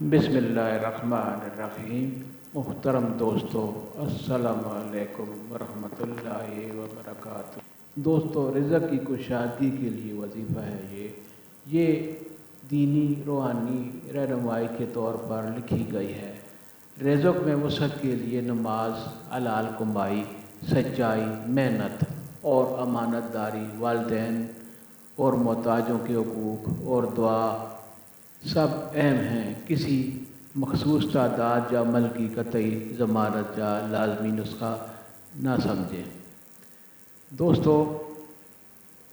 बिस्मिल्लाहिर्रहमानिर्रहीम। मुहतरम दोस्तों, अस्सलामु अलैकुम वरहमतुल्लाहि वबरकातुहू। दोस्तों, रिज़्क़ की कुशादगी के लिए वजीफ़ा है ये दीनी रूहानी रहनुमाई के तौर पर लिखी गई है। रिज़्क़ में वसअत के लिए नमाज, हलाल कमाई, सच्चाई, मेहनत और अमानतदारी, वालिदैन और मोहताजों के हकूक़ और दुआ सब अहम हैं। किसी मखसूस तादाद या अमल की कतई ज़मानत या लाजमी नुस्खा ना समझें। दोस्तों,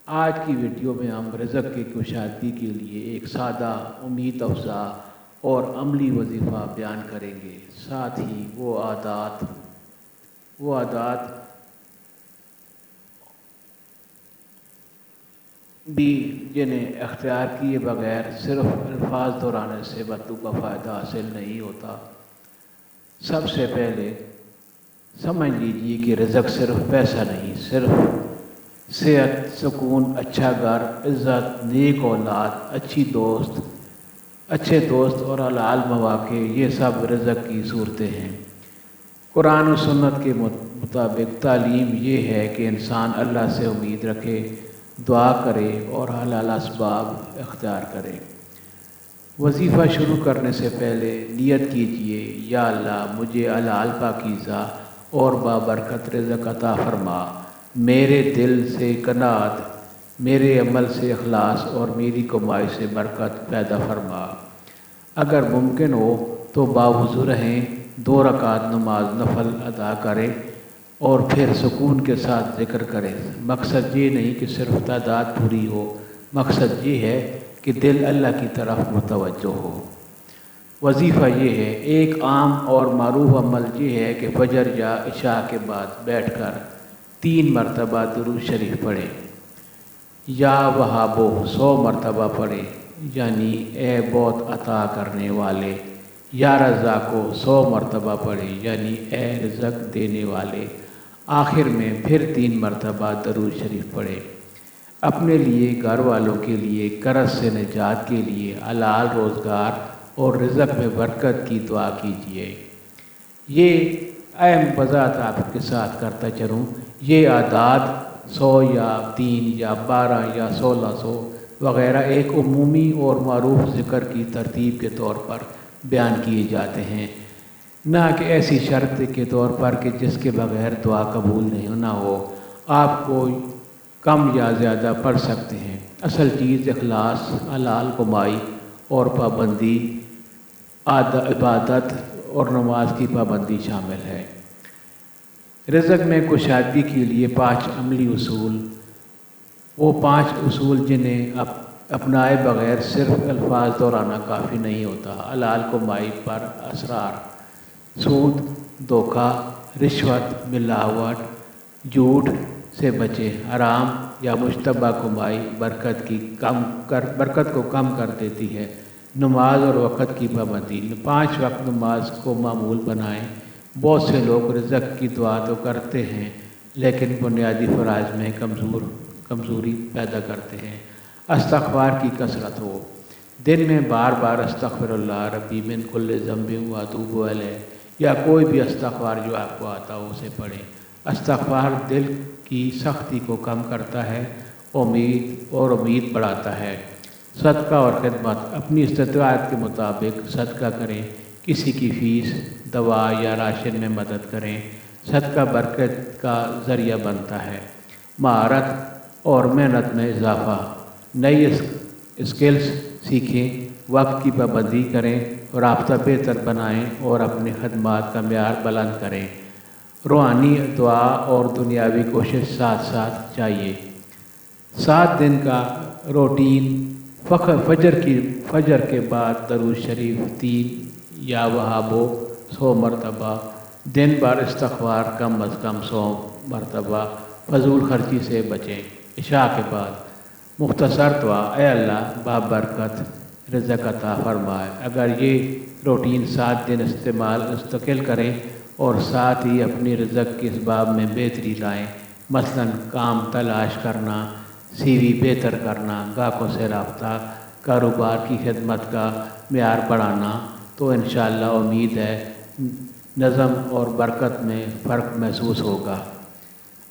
आज की वीडियो में हम रिज़्क़ की कुशादगी के लिए एक सादा, उम्मीद अफ़ज़ा और अमली वजीफ़ा बयान करेंगे। साथ ही वो आदात भी जिन्हें अख्तियार किए बगैर सिर्फ अल्फाज दोहराने से मतलूबा फ़ायदा हासिल नहीं होता। सबसे पहले समझ लीजिए कि रिज़्क़ सिर्फ पैसा नहीं, सिर्फ सेहत, सुकून, अच्छा घर, इज़्ज़त, नेक औलाद, अच्छे दोस्त और हलाल मौक़े, ये सब रिज़्क़ की सूरतें हैं। कुरान और सुन्नत के मुताबिक तालीम ये है कि इंसान अल्लाह से उम्मीद रखे, दुआ करे और हलाल असबाब इख्तियार करे। वजीफ़ा शुरू करने से पहले नियत कीजिए, या अल्लाह, मुझे हलाल, पाकीज़ा और बाबरकत रिज़्क़ अता फरमा। मेरे दिल से कनात, मेरे अमल से इखलास और मेरी कमाई से बरकत पैदा फरमा। अगर मुमकिन हो तो बावुज़ू रहें, 2 रकात नमाज नफल अदा करें और फिर सुकून के साथ ज़िक्र करें। मकसद ये नहीं कि सिर्फ तादाद पूरी हो, मकसद ये है कि दिल अल्लाह की तरफ मुतवज्जो हो। वजीफ़ा ये है, एक आम और मारूफ अमल ये है कि फजर या इशा के बाद बैठकर 3 मरतबा दुरूद शरीफ पढ़ें। या वहाबो 100 मरतबा पढ़ें, यानी ए बहुत अता करने वाले। या रज़्ज़ाको 100 मरतबा पढ़ें, यानी ए रिज़्क़ देने वाले। आखिर में फिर 3 मरतबा दरूद शरीफ पढ़ें। अपने लिए, घर वालों के लिए, कर्ज़ से निजात के लिए, हलाल रोज़गार और रिज़्क़ में बरकत की दुआ कीजिए। ये अहम वज़ाहत आपके साथ करता चलूँ। ये आदात 100 या 3 या 12 या 1600 वग़ैरह एक उमूमी और मारूफ ज़िक्र की तरतीब के तौर पर बयान किए जाते हैं, ना कि ऐसी शर्त के तौर पर कि जिसके बगैर दुआ कबूल नहीं ना हो। आप कोई कम या ज़्यादा पढ़ सकते हैं। असल चीज़ इखलास, हलाल कमाई और पाबंदी, इबादत और नमाज की पाबंदी शामिल है। रिज़्क़ में कुशादगी के लिए 5 अमली उसूल, वो 5 उसूल जिन्हें अपनाए बगैर सिर्फ अल्फाज दोहराना काफ़ी नहीं होता। हलाल कमाई पर असरार, सूद, धोखा, रिश्वत, मिलावट, झूठ से बचें। हराम या मुश्तबा कमाई बरकत को कम कर देती है। नमाज और वक़्त की पाबंदी, 5 वक्त नमाज को मामूल बनाएं। बहुत से लोग रिज़्क़ की दुआ तो करते हैं, लेकिन बुनियादी फ़राइज़ में कमज़ोरी पैदा करते हैं। इस्तिग़फ़ार की कसरत हो, दिन में बार बार अस्तग़फ़िरुल्लाह रब्बी मिन कुल्लि ज़ंबिन व अतूबु अलैह या कोई भी इस्तिग़फ़ार जो आपको आता हो उसे पढ़ें। इस्तिग़फ़ार दिल की सख्ती को कम करता है, उम्मीद बढ़ाता है। सदका और खिदमत, अपनी इस्तिताअत के मुताबिक सदका करें। किसी की फ़ीस, दवा या राशन में मदद करें। सदका बरकत का ज़रिया बनता है। महारत और मेहनत में इजाफ़ा, नई स्किल्स सीखें, वक्त की पाबंदी करें, राब्ता बेहतर बनाएं और अपनी खदमात का मेयार बुलंद करें। रूहानी दुआ और दुनियावी कोशिश साथ साथ चाहिए। 7 दिन का रूटीन, फजर के बाद दरूद शरीफ 3 या वहाबो 100 मरतबा, दिन भर इस्तिग़फ़ार कम अज़ कम 100 मरतबा, फजूल खर्ची से बचें। इशा के बाद मुख्तसर दुआ, ऐ अल्लाह, बाबरकत रिज़्क़ अता फरमाए। अगर ये रूटीन 7 दिन मुस्तकिल करें और साथ ही अपनी रिज़्क़ के इसबाब में बेहतरी लाएँ, मसलन काम तलाश करना, CV बेहतर करना, ग्राहकों से रब्ता, कारोबार की खिदमत का मेयार बढ़ाना تو انشاءاللہ امید ہے نظم اور برکت میں فرق محسوس ہوگا۔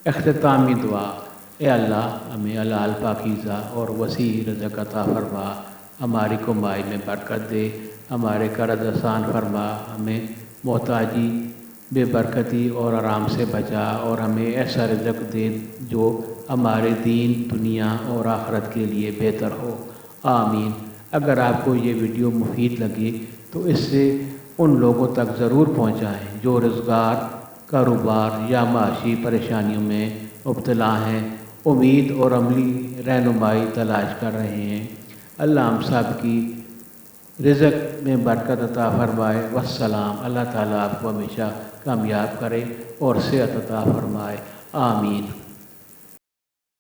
اختتامی دعا۔ اے اللہ ہمیں حلال پاکیزہ اور وسیع رزق عطا فرما، ہماری کمائی میں برکت دے، ہمارے قرض آسان فرما، ہمیں محتاجی بے برکتی اور آرام سے بچا، اور ہمیں ایسا رزق دے جو ہمارے دین دنیا اور آخرت کے لیے بہتر ہو، آمین۔ اگر آپ کو یہ ویڈیو مفید لگے تو اس سے ان لوگوں تک ضرور پہنچائیں جو روزگار، کاروبار یا معاشی پریشانیوں میں مبتلا ہیں، امید اور عملی رہنمائی تلاش کر رہے ہیں۔ اللہ ہم سب کی رزق میں برکت عطا فرمائے۔ والسلام۔ اللہ تعالیٰ آپ کو ہمیشہ کامیاب کرے اور صحت عطا فرمائے، آمین۔